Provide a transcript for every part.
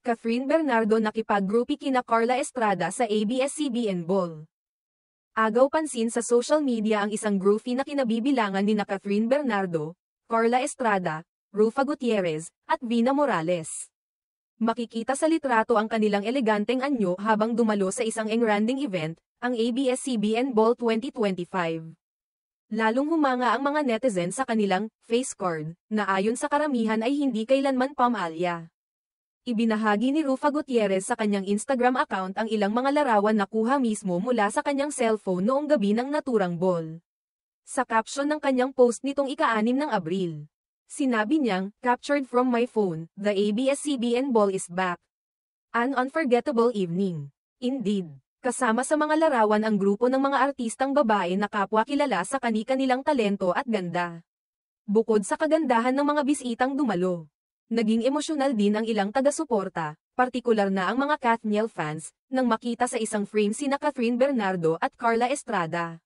Cathryn Bernardo nakipag-groupie kina Carla Estrada sa ABS-CBN Ball. Agaw pansin sa social media ang isang groupie na kinabibilangan nina Cathryn Bernardo, Carla Estrada, Rufa Gutierrez, at Vina Morales. Makikita sa litrato ang kanilang eleganteng anyo habang dumalo sa isang engranding event, ang ABS-CBN Ball 2025. Lalong humanga ang mga netizen sa kanilang face card, na ayon sa karamihan ay hindi kailanman pamaalya. Ibinahagi ni Rufa Gutierrez sa kanyang Instagram account ang ilang mga larawan na kuha mismo mula sa kanyang cellphone noong gabi ng naturang ball. Sa caption ng kanyang post nitong ika-6 ng Abril, sinabi niyang, "Captured from my phone, the ABS-CBN Ball is back. An unforgettable evening." Indeed, kasama sa mga larawan ang grupo ng mga artistang babae na kapwa kilala sa kani-kanilang talento at ganda. Bukod sa kagandahan ng mga bisitang dumalo, naging emosyonal din ang ilang taga-suporta, partikular na ang mga Kathniel fans, nang makita sa isang frame sina Cathryn Bernardo at Carla Estrada.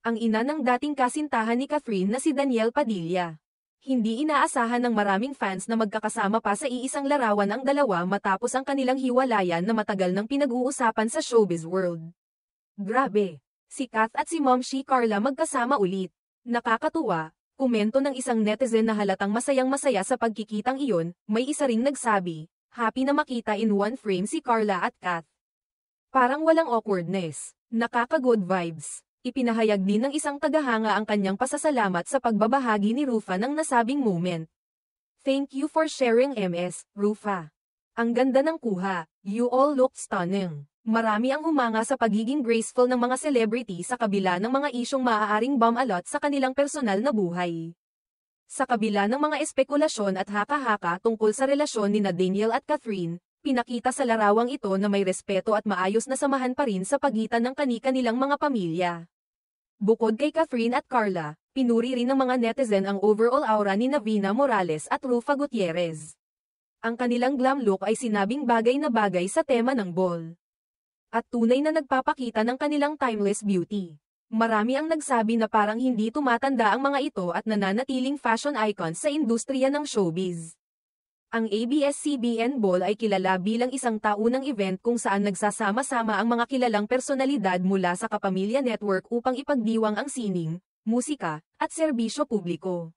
Ang ina ng dating kasintahan ni Cathryn na si Danielle Padilla. Hindi inaasahan ng maraming fans na magkakasama pa sa iisang larawan ang dalawa matapos ang kanilang hiwalayan na matagal nang pinag-uusapan sa showbiz world. Grabe! Si Kath at si Momshi Carla magkasama ulit. Nakakatuwa. Komento ng isang netizen na halatang masayang-masaya sa pagkikitang iyon, may isa ring nagsabi, "Happy na makita in one frame si Carla at Kath. Parang walang awkwardness, nakaka-good vibes." Ipinahayag din ng isang tagahanga ang kanyang pasasalamat sa pagbabahagi ni Rufa ng nasabing moment. "Thank you for sharing MS, Rufa. Ang ganda ng kuha, you all looked stunning." Marami ang humanga sa pagiging graceful ng mga celebrity sa kabila ng mga isyong maaaring bumaalot sa kanilang personal na buhay. Sa kabila ng mga espekulasyon at haka-haka tungkol sa relasyon ni Danielle at Cathryn, pinakita sa larawang ito na may respeto at maayos na samahan pa rin sa pagitan ng kani-kanilang mga pamilya. Bukod kay Cathryn at Carla, pinuri rin ng mga netizen ang overall aura ni Vina Morales at Rufa Gutierrez. Ang kanilang glam look ay sinabing bagay na bagay sa tema ng ball. At tunay na nagpapakita ng kanilang timeless beauty. Marami ang nagsabi na parang hindi tumatanda ang mga ito at nananatiling fashion icons sa industriya ng showbiz. Ang ABS-CBN Ball ay kilala bilang isang taunang event kung saan nagsasama-sama ang mga kilalang personalidad mula sa Kapamilya Network upang ipagdiwang ang sining, musika, at serbisyo publiko.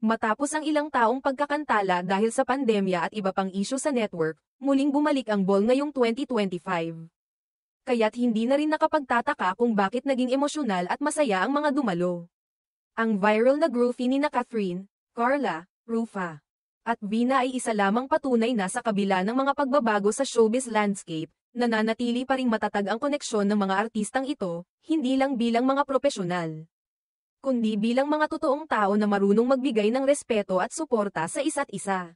Matapos ang ilang taong pagkakantala dahil sa pandemya at iba pang isyu sa network, muling bumalik ang ball ngayong 2025. Kaya't hindi na rin nakapagtataka kung bakit naging emosyonal at masaya ang mga dumalo. Ang viral na groupie ni Cathryn, Carla, Rufa, at Vina ay isa lamang patunay na sa kabila ng mga pagbabago sa showbiz landscape, nananatili pa ring matatag ang koneksyon ng mga artistang ito, hindi lang bilang mga propesyonal, kundi bilang mga totoong tao na marunong magbigay ng respeto at suporta sa isa't isa.